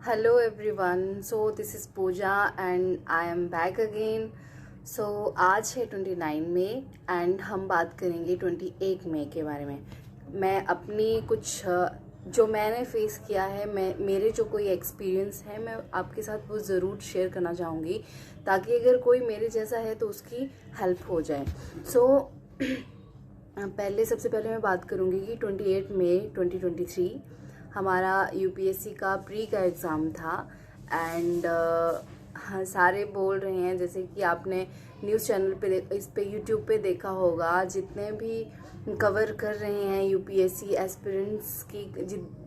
Hello everyone, so this is Pooja and I am back again. So आज है 29 मई and हम बात करेंगे 28 मई के बारे में। मैं अपनी कुछ जो मैंने फेस किया है, मेरे जो कोई एक्सपीरियंस है, मैं आपके साथ वो ज़रूर शेयर करना चाहूँगी ताकि अगर कोई मेरे जैसा है तो उसकी हेल्प हो जाए। सबसे पहले मैं बात करूँगी कि 28 मई 2023 हमारा यूपीएससी का प्री का एग्ज़ाम था एंड हाँ, सारे बोल रहे हैं, जैसे कि आपने न्यूज़ चैनल पे इस पे यूट्यूब पे देखा होगा, जितने भी कवर कर रहे हैं यूपीएससी एस्पिरेंट्स की,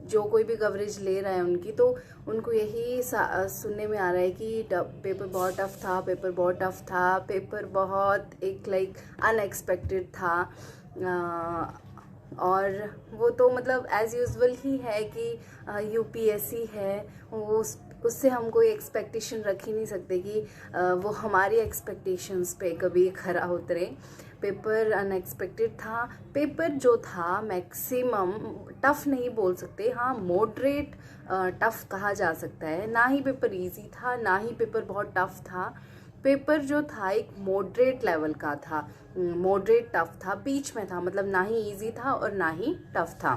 जो कोई भी कवरेज ले रहा है उनकी, तो उनको यही सुनने में आ रहा है कि पेपर बहुत टफ था, पेपर बहुत टफ था, पेपर बहुत एक अनएक्सपेक्टेड था। और वो तो मतलब एज़ यूजुअल ही है कि यूपीएससी है, वो उससे हम कोई एक्सपेक्टेशन रख ही नहीं सकते कि वो हमारी एक्सपेक्टेशंस पे कभी खरा उतरे। पेपर अनएक्सपेक्टेड था। पेपर जो था मैक्सिमम टफ़ नहीं बोल सकते, हाँ मॉडरेट टफ़ कहा जा सकता है। ना ही पेपर इजी था, ना ही पेपर बहुत टफ़ था। पेपर जो था एक मॉडरेट लेवल का था, मॉडरेट टफ था, बीच में था, मतलब ना ही इजी था और ना ही टफ था।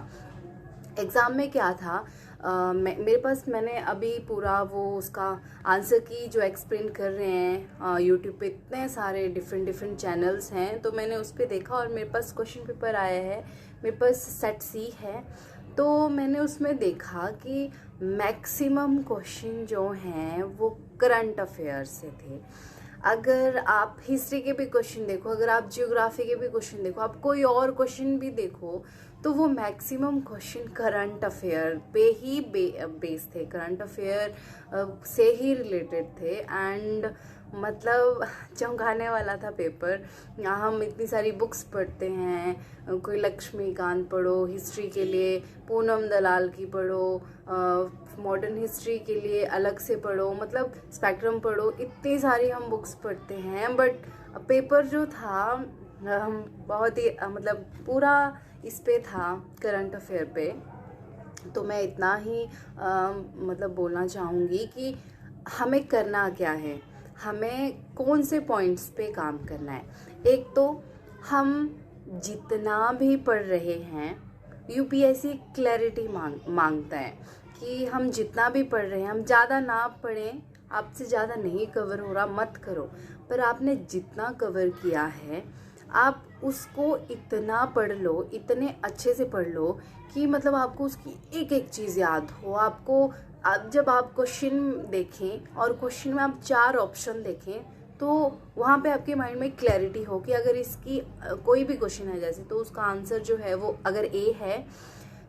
एग्ज़ाम में क्या था, मेरे पास मैंने अभी पूरा वो उसका आंसर की जो एक्सप्लेन कर रहे हैं यूट्यूब पे, इतने सारे डिफरेंट चैनल्स हैं, तो मैंने उस पर देखा और मेरे पास क्वेश्चन पेपर आया है, मेरे पास सेट सी है। तो मैंने उसमें देखा कि मैक्सिमम क्वेश्चन जो हैं वो करंट अफेयर से थे। अगर आप हिस्ट्री के भी क्वेश्चन देखो, अगर आप जियोग्राफी के भी क्वेश्चन देखो, आप कोई और क्वेश्चन भी देखो, तो वो मैक्सिमम क्वेश्चन करंट अफेयर पे ही बेस थे, करंट अफेयर से ही रिलेटेड थे। एंड मतलब चौंकाने वाला था पेपर। हम इतनी सारी बुक्स पढ़ते हैं, कोई लक्ष्मीकांत पढ़ो हिस्ट्री के लिए, पूनम दलाल की पढ़ो, मॉडर्न हिस्ट्री के लिए अलग से पढ़ो, मतलब स्पेक्ट्रम पढ़ो, इतनी सारी हम बुक्स पढ़ते हैं, बट पेपर जो था हम बहुत ही मतलब पूरा इस पे था, करंट अफेयर पे। तो मैं इतना ही मतलब बोलना चाहूँगी कि हमें करना क्या है, हमें कौन से पॉइंट्स पे काम करना है। एक तो हम जितना भी पढ़ रहे हैं, यूपीएससी क्लैरिटी मांगता है कि हम जितना भी पढ़ रहे हैं, हम ज़्यादा ना पढ़ें, आपसे ज़्यादा नहीं कवर हो रहा मत करो, पर आपने जितना कवर किया है आप उसको इतना पढ़ लो, इतने अच्छे से पढ़ लो कि मतलब आपको उसकी एक एक चीज़ याद हो। आपको अब जब आप क्वेश्चन देखें और क्वेश्चन में आप 4 ऑप्शन देखें, तो वहाँ पे आपके माइंड में क्लैरिटी हो कि अगर इसकी कोई भी क्वेश्चन है जैसे, तो उसका आंसर जो है वो अगर ए है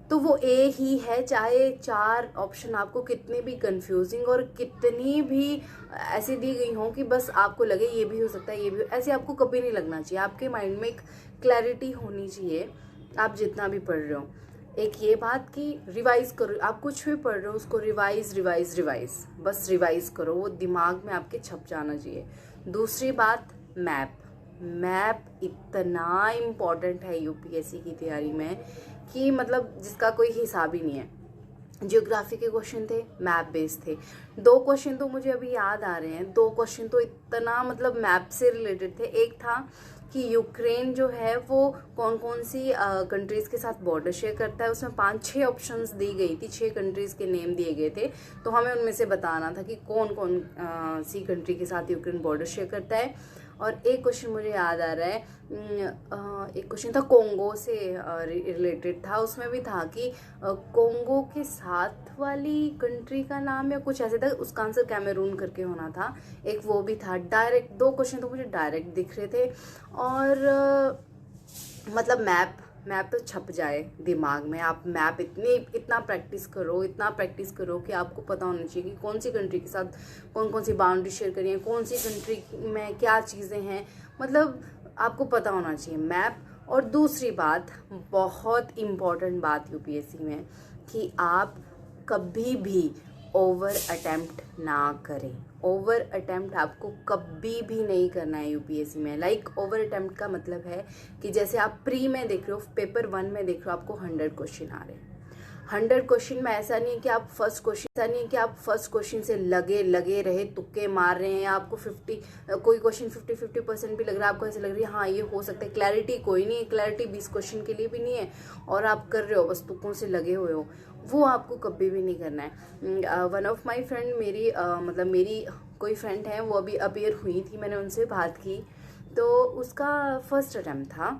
तो वो ए ही है, चाहे 4 ऑप्शन आपको कितने भी कंफ्यूजिंग और कितनी भी ऐसी दी गई हो कि बस आपको लगे ये भी हो सकता है, ये भी ऐसे आपको कभी नहीं लगना चाहिए। आपके माइंड में एक क्लैरिटी होनी चाहिए आप जितना भी पढ़ रहे हो। एक ये बात कि रिवाइज करो, आप कुछ भी पढ़ रहे हो उसको रिवाइज बस रिवाइज करो, वो दिमाग में आपके छप जाना चाहिए। दूसरी बात, मैप इतना इम्पॉर्टेंट है यूपीएससी की तैयारी में कि मतलब जिसका कोई हिसाब ही नहीं है। जियोग्राफी के क्वेश्चन थे, मैप बेस्ड थे। 2 क्वेश्चन तो मुझे अभी याद आ रहे हैं, 2 क्वेश्चन तो इतना मतलब मैप से रिलेटेड थे। एक था कि यूक्रेन जो है वो कौन कौन सी कंट्रीज़ के साथ बॉर्डर शेयर करता है, उसमें 5-6 ऑप्शंस दी गई थी, 6 कंट्रीज़ के नेम दिए गए थे, तो हमें उनमें से बताना था कि कौन कौन सी कंट्री के साथ यूक्रेन बॉर्डर शेयर करता है। और एक क्वेश्चन मुझे याद आ रहा है, एक क्वेश्चन था कोंगो से रिलेटेड था, उसमें भी था कि कोंगो के साथ वाली कंट्री का नाम या कुछ ऐसे था, उसका आंसर कैमरून करके होना था। एक वो भी था। डायरेक्ट 2 क्वेश्चन तो मुझे डायरेक्ट दिख रहे थे। और मतलब मैप तो छप जाए दिमाग में। आप मैप इतना प्रैक्टिस करो कि आपको पता होना चाहिए कि कौन सी कंट्री के साथ कौन कौन सी बाउंड्री शेयर करी है, कौन सी कंट्री में क्या चीज़ें हैं, मतलब आपको पता होना चाहिए मैप। और दूसरी बात, बहुत इम्पॉर्टेंट बात यूपीएससी में, कि आप कभी भी ओवर अटेम्प्ट ना करें। ओवर अटेम्प्ट आपको कभी भी नहीं करना है यूपीएससी में। ओवर अटेम्प्ट का मतलब है कि जैसे आप प्री में देख रहे हो, पेपर 1 में देख रहे हो, आपको 100 क्वेश्चन आ रहे हैं, 100 क्वेश्चन में ऐसा नहीं है कि आप फर्स्ट क्वेश्चन से लगे रहे, तुक्के मार रहे हैं, आपको 50 कोई क्वेश्चन 50% भी लग रहा है, आपको ऐसे लग रही है हाँ ये हो सकता है। क्लैरिटी कोई नहीं है, क्लैरिटी 20 क्वेश्चन के लिए भी नहीं है, और आप कर रहे हो बस तुक्कों से लगे हुए हो, वो आपको कभी भी नहीं करना है। वन ऑफ माई फ्रेंड, मेरी कोई फ्रेंड है, वो अभी अपियर हुई थी, मैंने उनसे बात की, तो उसका फर्स्ट अटेम्प्ट था।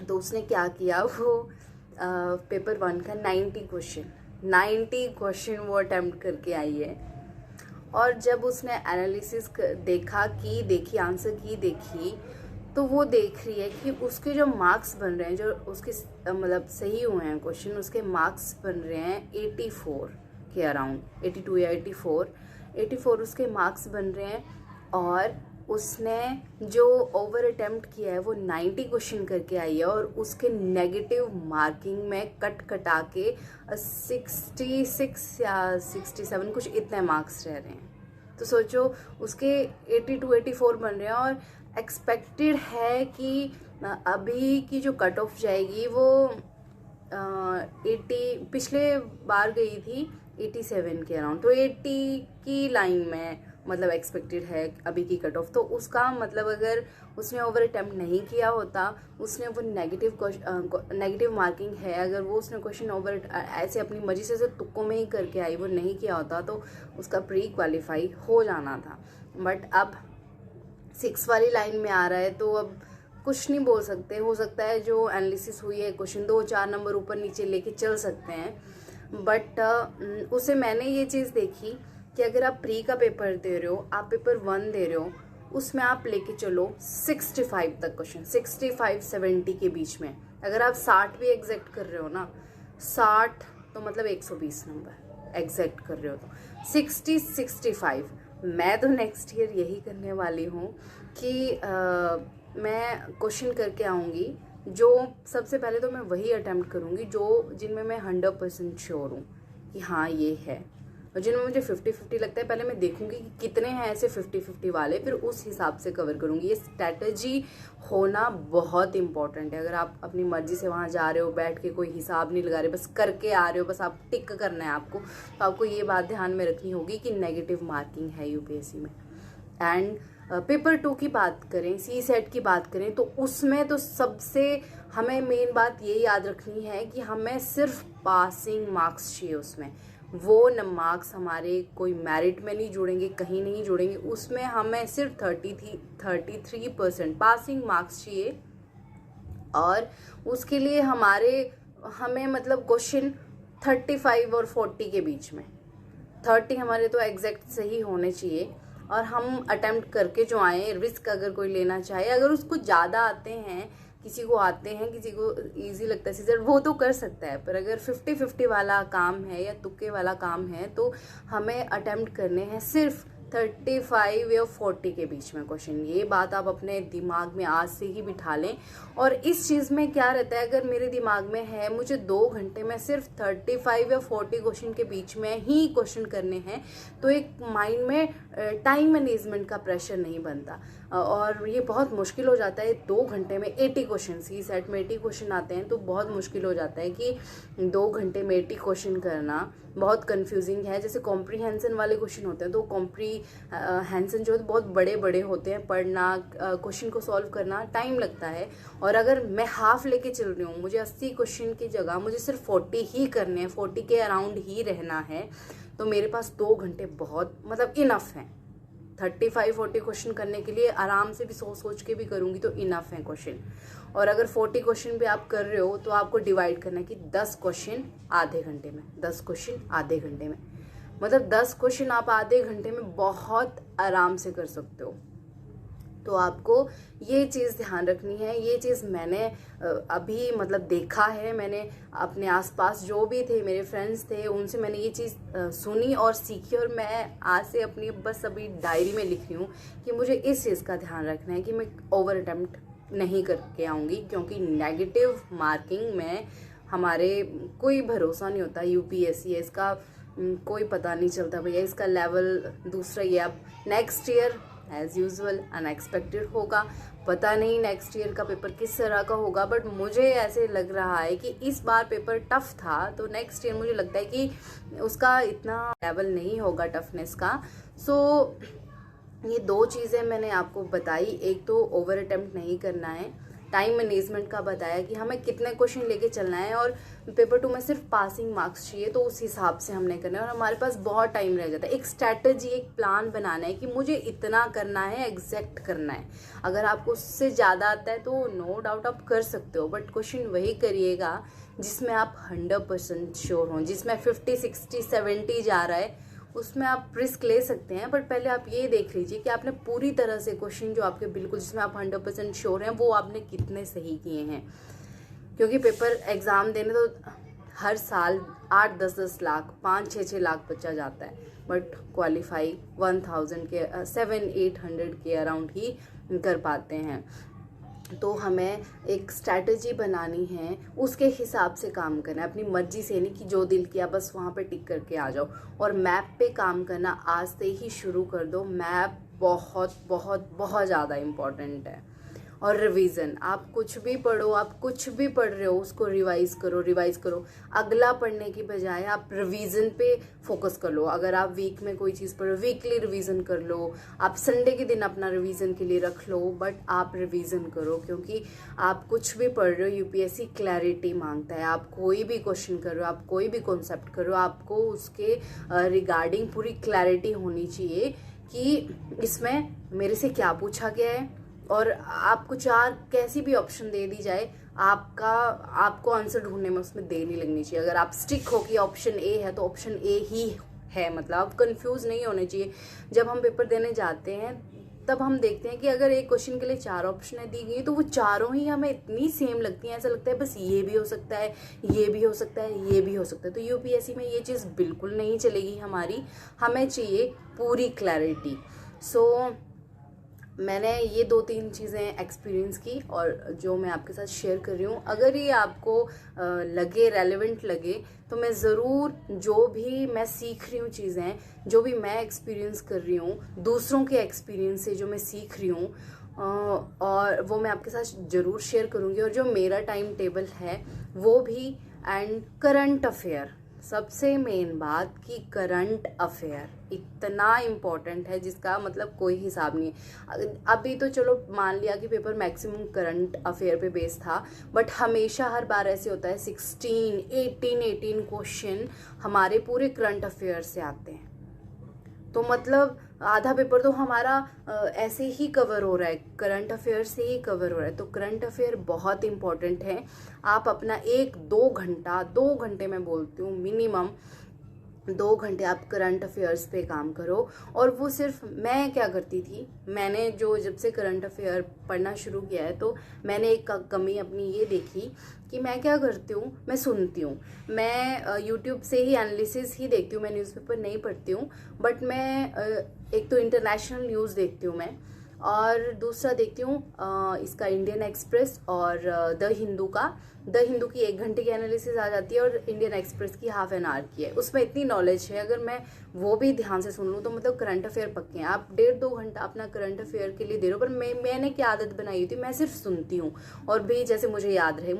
तो उसने क्या किया, वो पेपर 1 का 90 क्वेश्चन वो अटेम्प्ट करके आई है। और जब उसने एनालिसिस देखी आंसर की देखी, तो वो देख रही है कि उसके जो मार्क्स बन रहे हैं, जो उसके मतलब सही हुए हैं क्वेश्चन, उसके मार्क्स बन रहे हैं 84 के अराउंड, 82 या 84 उसके मार्क्स बन रहे हैं। और उसने जो ओवर अटेम्प्ट किया है वो 90 क्वेश्चन करके आई है, और उसके नेगेटिव मार्किंग में कटा के 66 या 67 कुछ इतने मार्क्स रह रहे हैं। तो सोचो, उसके 82 84 बन रहे हैं, और एक्सपेक्टेड है कि अभी की जो कट ऑफ जाएगी वो 80, पिछले बार गई थी 87 के अराउंड, तो 80 की लाइन में मतलब एक्सपेक्टेड है अभी की कट ऑफ। तो उसका मतलब अगर उसने ओवर अटेम्प्ट नहीं किया होता, उसने वो नेगेटिव मार्किंग है, अगर वो उसने क्वेश्चन ओवर ऐसे अपनी मर्जी से तुक्कों में ही करके आई, वो नहीं किया होता, तो उसका प्री क्वालिफाई हो जाना था। बट अब 6 वाली लाइन में आ रहा है, तो अब कुछ नहीं बोल सकते। हो सकता है जो एनालिसिस हुई है क्वेश्चन 2-4 नंबर ऊपर नीचे लेके चल सकते हैं। बट उसे मैंने ये चीज़ देखी कि अगर आप प्री का पेपर दे रहे हो, आप पेपर 1 दे रहे हो, उसमें आप लेके चलो 65 तक क्वेश्चन, 65-70 के बीच में। अगर आप 60 भी एग्जैक्ट कर रहे हो ना, 60 तो मतलब 120 नंबर एग्जैक्ट कर रहे हो, तो 60-65। मैं तो नेक्स्ट ईयर यही करने वाली हूँ कि मैं क्वेश्चन करके आऊँगी, जो सबसे पहले तो मैं वही अटेम्प्ट करूँगी जिनमें मैं 100% श्योर हूँ कि हाँ ये है, और जिनमें मुझे 50-50 लगता है, पहले मैं देखूंगी कि कितने हैं ऐसे 50-50 वाले, फिर उस हिसाब से कवर करूंगी। ये स्ट्रैटेजी होना बहुत इंपॉर्टेंट है। अगर आप अपनी मर्जी से वहाँ जा रहे हो, बैठ के कोई हिसाब नहीं लगा रहे, बस करके आ रहे हो, बस आप टिक करना है आपको, तो आपको ये बात ध्यान में रखनी होगी कि नेगेटिव मार्किंग है यूपीएससी में। एंड पेपर 2 की बात करें, सी सेट की बात करें, तो उसमें तो सबसे हमें मेन बात ये याद रखनी है कि हमें सिर्फ पासिंग मार्क्स चाहिए उसमें। वो न मार्क्स हमारे कोई मेरिट में नहीं जुड़ेंगे, कहीं नहीं जुड़ेंगे, उसमें हमें सिर्फ 33% पासिंग मार्क्स चाहिए। और उसके लिए हमें मतलब क्वेश्चन 35 और 40 के बीच में, 30 हमारे तो एग्जैक्ट सही होने चाहिए। और हम अटेम्प्ट करके जो आए, रिस्क अगर कोई लेना चाहे, अगर उसको ज़्यादा आते हैं, किसी को इजी लगता है सीजर, वो तो कर सकता है। पर अगर 50-50 वाला काम है या तुक्के वाला काम है, तो हमें अटेम्प्ट करने हैं सिर्फ 35 या 40 के बीच में क्वेश्चन। ये बात आप अपने दिमाग में आज से ही बिठा लें। और इस चीज़ में क्या रहता है, अगर मेरे दिमाग में है मुझे 2 घंटे में सिर्फ 35 या 40 क्वेश्चन के बीच में ही क्वेश्चन करने हैं, तो एक माइंड में टाइम मैनेजमेंट का प्रेशर नहीं बनता, और ये बहुत मुश्किल हो जाता है 2 घंटे में 80 क्वेश्चन। सी सेट में 80 क्वेश्चन आते हैं, तो बहुत मुश्किल हो जाता है कि 2 घंटे में 80 क्वेश्चन करना बहुत कंफ्यूजिंग है। जैसे कॉम्प्रीहेंशन वाले क्वेश्चन होते हैं, तो कॉम्प्रीहेंशन जो है बहुत बड़े बड़े होते हैं, पढ़ना, क्वेश्चन को सॉल्व करना टाइम लगता है। और अगर मैं हाफ लेके चल रही हूँ, मुझे 80 क्वेश्चन की जगह मुझे सिर्फ 40 ही करने हैं, 40 के अराउंड ही रहना है, तो मेरे पास 2 घंटे बहुत मतलब इनफ हैं। 35-40 क्वेश्चन करने के लिए आराम से भी सोच के भी करूँगी तो इनफ है क्वेश्चन। और अगर 40 क्वेश्चन भी आप कर रहे हो, तो आपको डिवाइड करना है कि 10 क्वेश्चन आधे घंटे में, 10 क्वेश्चन आधे घंटे में, मतलब 10 क्वेश्चन आप आधे घंटे में बहुत आराम से कर सकते हो। तो आपको ये चीज़ ध्यान रखनी है। ये चीज़ मैंने अभी मतलब देखा है, मैंने अपने आसपास जो भी थे मेरे फ्रेंड्स थे, उनसे मैंने ये चीज़ सुनी और सीखी, और मैं आज से अपनी बस अभी डायरी में लिख रही हूँ कि मुझे इस चीज़ का ध्यान रखना है कि मैं ओवर अटेम्प्ट नहीं करके आऊँगी, क्योंकि नेगेटिव मार्किंग में हमारे कोई भरोसा नहीं होता। यूपीएससी है, इसका कोई पता नहीं चलता भैया, इसका लेवल दूसरा ही है। अब next year as usual unexpected होगा। पता नहीं नेक्स्ट ईयर का पेपर किस तरह का होगा, बट मुझे ऐसे लग रहा है कि इस बार पेपर टफ था, तो नेक्स्ट ईयर मुझे लगता है कि उसका इतना लेवल नहीं होगा टफनेस का। सो ये 2 चीज़ें मैंने आपको बताई। एक तो ओवर अटेम्प्ट नहीं करना है, टाइम मैनेजमेंट का बताया कि हमें कितने क्वेश्चन लेके चलना है, और पेपर 2 में सिर्फ पासिंग मार्क्स चाहिए, तो उस हिसाब से हमने करना है। और हमारे पास बहुत टाइम रह जाता है, एक स्ट्रैटेजी, एक प्लान बनाना है कि मुझे इतना करना है, एग्जैक्ट करना है। अगर आपको उससे ज़्यादा आता है तो नो डाउट आप कर सकते हो, बट क्वेश्चन वही करिएगा जिसमें आप 100% श्योर हों। जिसमें 50, 60, 70 जा रहा है उसमें आप रिस्क ले सकते हैं, बट पहले आप ये देख लीजिए कि आपने पूरी तरह से क्वेश्चन जो आपके बिल्कुल जिसमें आप 100% श्योर हैं वो आपने कितने सही किए हैं। क्योंकि पेपर एग्ज़ाम देने तो हर साल 8-10 लाख 5-6 लाख बच्चा जाता है, बट क्वालिफाई 1000 के 700-800 के अराउंड ही कर पाते हैं। तो हमें एक स्ट्रैटेजी बनानी है, उसके हिसाब से काम करना है, अपनी मर्जी से नहीं कि जो दिल किया बस वहाँ पे टिक करके आ जाओ। और मैप पे काम करना आज से ही शुरू कर दो। मैप बहुत बहुत बहुत ज़्यादा इम्पॉर्टेंट है। और रिवीजन, आप कुछ भी पढ़ो, आप कुछ भी पढ़ रहे हो उसको रिवाइज करो। अगला पढ़ने की बजाय आप रिवीजन पे फोकस कर लो। अगर आप वीक में कोई चीज़ पढ़ो, वीकली रिवीजन कर लो। आप संडे के दिन अपना रिवीजन के लिए रख लो, बट आप रिवीजन करो, क्योंकि आप कुछ भी पढ़ रहे हो यूपीएससी क्लैरिटी मांगता है। आप कोई भी क्वेश्चन कर रहे हो, आप कोई भी कॉन्सेप्ट कर रहे हो, आपको उसके रिगार्डिंग पूरी क्लैरिटी होनी चाहिए कि इसमें मेरे से क्या पूछा गया है। और आपको 4 कैसी भी ऑप्शन दे दी जाए, आपको आंसर ढूंढने में उसमें देर नहीं लगनी चाहिए। अगर आप स्टिक हो कि ऑप्शन ए है तो ऑप्शन ए ही है, मतलब आप कंफ्यूज नहीं होने चाहिए। जब हम पेपर देने जाते हैं तब हम देखते हैं कि अगर एक क्वेश्चन के लिए 4 ऑप्शन दी गई तो वो चारों ही हमें इतनी सेम लगती हैं, ऐसा लगता है बस ये भी हो सकता है, ये भी हो सकता है, ये भी हो सकता है। तो यूपीएससी में ये चीज़ बिल्कुल नहीं चलेगी हमारी, हमें चाहिए पूरी क्लैरिटी। सो मैंने ये 2-3 चीज़ें एक्सपीरियंस की और जो मैं आपके साथ शेयर कर रही हूँ। अगर ये आपको लगे, रेलेवेंट लगे, तो मैं ज़रूर जो भी मैं सीख रही हूँ चीज़ें, जो भी मैं एक्सपीरियंस कर रही हूँ, दूसरों के एक्सपीरियंस से जो मैं सीख रही हूँ, और वो मैं आपके साथ ज़रूर शेयर करूँगी। और जो मेरा टाइम टेबल है वो भी, एंड करंट अफेयर, सबसे मेन बात कि करंट अफेयर इतना इम्पोर्टेंट है जिसका मतलब कोई हिसाब नहीं है। अभी तो चलो मान लिया कि पेपर मैक्सिमम करंट अफेयर पे बेस था, बट हमेशा हर बार ऐसे होता है 18 क्वेश्चन हमारे पूरे करंट अफेयर से आते हैं। तो मतलब आधा पेपर तो हमारा ऐसे ही कवर हो रहा है, करंट अफेयर से ही कवर हो रहा है। तो करंट अफेयर बहुत इंपॉर्टेंट है। आप अपना 2 घंटे मैं बोलती हूँ मिनिमम 2 घंटे आप करंट अफेयर्स पे काम करो। और वो सिर्फ मैं क्या करती थी, मैंने जो जब से करंट अफेयर पढ़ना शुरू किया है तो मैंने एक कमी अपनी ये देखी कि मैं क्या करती हूँ, मैं सुनती हूँ, मैं यूट्यूब से ही एनालिसिस ही देखती हूँ, मैं न्यूज़पेपर नहीं पढ़ती हूँ। बट मैं एक तो इंटरनेशनल न्यूज़ देखती हूँ मैं, और दूसरा देखती हूँ इसका इंडियन एक्सप्रेस और द हिंदू की 1 घंटे की एनालिसिस आ जाती है, और इंडियन एक्सप्रेस की ½ एन आवर की है। उसमें इतनी नॉलेज है, अगर मैं वो भी ध्यान से सुन लूँ तो मतलब करंट अफेयर पक्के हैं। आप 1.5-2 घंटा अपना करंट अफेयर के लिए दे रहे हो, पर मैंने क्या आदत बनाई थी, मैं सिर्फ सुनती हूँ। और भी जैसे मुझे याद रहता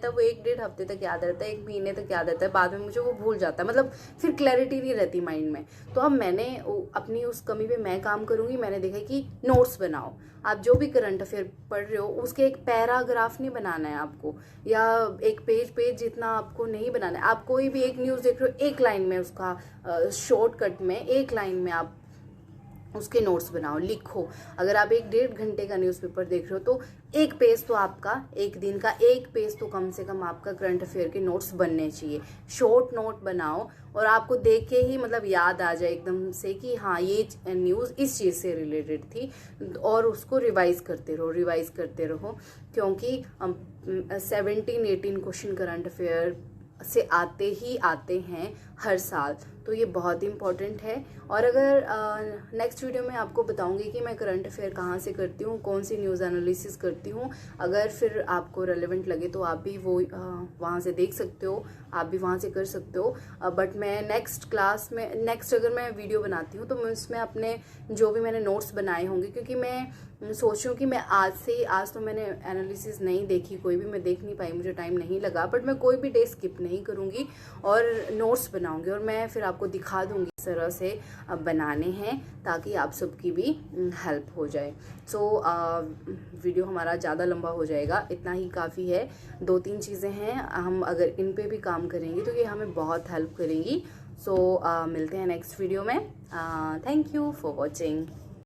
है वो 1-1.5 हफ्ते तक याद रहता है, 1 महीने तक याद रहता है, बाद में मुझे वो भूल जाता है, मतलब फिर क्लैरिटी नहीं रहती माइंड में। तो अब मैंने अपनी उस कमी पे मैं काम करूँगी। मैंने देखा कि नोट्स बनाओ, आप जो भी करंट अफेयर पढ़ रहे हो उसके एक पैराग्राफ नहीं बनाना है आपको, या एक पेज जितना आपको नहीं बनाना है। आप कोई भी एक न्यूज़ देख रहे हो, 1 लाइन में उसका शॉर्टकट में 1 लाइन में आप उसके नोट्स बनाओ, लिखो। अगर आप 1-1.5 घंटे का न्यूज़पेपर देख रहे हो तो 1 पेज तो आपका, 1 दिन का 1 पेज तो कम से कम आपका करंट अफेयर के नोट्स बनने चाहिए। शॉर्ट नोट बनाओ और आपको देख के ही मतलब याद आ जाए एकदम से कि हाँ ये न्यूज़ इस चीज़ से रिलेटेड थी, और उसको रिवाइज करते रहो। क्योंकि 17-18 क्वेश्चन करंट अफेयर से आते हैं हर साल। तो ये बहुत ही इम्पॉर्टेंट है। और अगर नेक्स्ट वीडियो में आपको बताऊंगी कि मैं करंट अफेयर कहाँ से करती हूँ, कौन सी न्यूज़ एनालिसिस करती हूँ। अगर फिर आपको रेलेवेंट लगे तो आप भी वो वहाँ से देख सकते हो, आप भी वहाँ से कर सकते हो। बट मैं नेक्स्ट क्लास में अगर मैं वीडियो बनाती हूँ तो मैं उसमें अपने जो भी मैंने नोट्स बनाए होंगे, क्योंकि मैं सोच रही हूँ कि मैं आज तो मैंने एनालिसिस नहीं देखी, कोई भी मैं देख नहीं पाई, मुझे टाइम नहीं लगा, बट मैं कोई भी डे स्किप नहीं करूँगी और नोट्स बनाऊँगी और मैं फिर आपको दिखा दूँगी इस तरह से बनाने हैं ताकि आप सबकी भी हेल्प हो जाए। सो वीडियो हमारा ज़्यादा लंबा हो जाएगा, इतना ही काफ़ी है। 2-3 चीज़ें हैं, हम अगर इन पे भी काम करेंगे तो ये हमें बहुत हेल्प करेंगी। सो मिलते हैं नेक्स्ट वीडियो में। Thank you for watching.